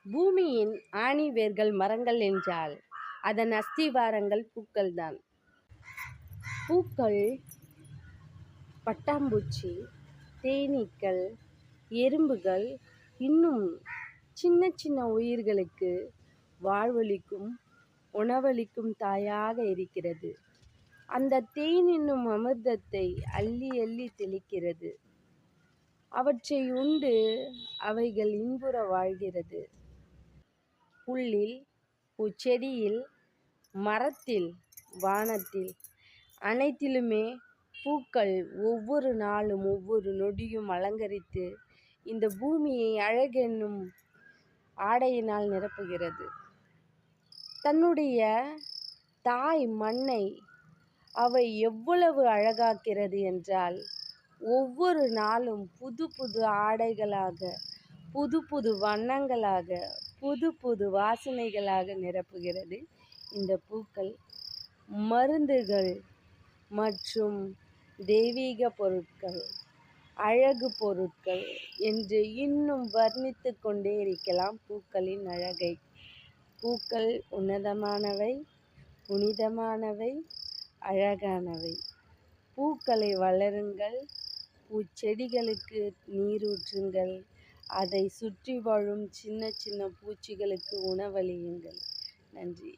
பூமியின் ஆணி வேர்கள் மரங்கள் என்றால் அதன் அஸ்திவாரங்கள் பூக்கள்தான். பூக்கள் பட்டாம்பூச்சி, தேனீக்கள், எறும்புகள் இன்னும் சின்ன சின்ன உயிர்களுக்கு வாழ்வளிக்கும் உணவளிக்கும் தாயாக இருக்கிறது. அந்த தேன் என்னும் அமிர்தத்தை அள்ளி அள்ளி தெளிக்கிறது. அவற்றை உண்டு அவைகள் இன்புற வாழ்கிறது. புல்லில், பூச்செடியில், மரத்தில், வானத்தில் அனைத்திலுமே பூக்கள் ஒவ்வொரு நாளும் ஒவ்வொரு நொடியும் அலங்கரித்து இந்த பூமியை அழகென்னும் ஆடையினால் நிரப்புகிறது. தன்னுடைய தாய் மண்ணை அவை எவ்வளவு அழகாக்கிறது என்றால், ஒவ்வொரு நாளும் புது புது ஆடைகளாக, புது புது வண்ணங்களாக, புது புது வாசனைகளாக நிரப்புகிறது இந்த பூக்கள். மருந்துகள் மற்றும் தெய்வீக பொருட்கள், அழகு பொருட்கள் என்று இன்னும் வர்ணித்து கொண்டே இருக்கலாம் பூக்களின் அழகை. பூக்கள் உன்னதமானவை, புனிதமானவை, அழகானவை. பூக்களை வளருங்கள், பூச்செடிகளுக்கு நீரூற்றுங்கள், அதை சுற்றி வாழும் சின்ன சின்ன பூச்சிகளுக்கு உணவளியுங்கள். நன்றி.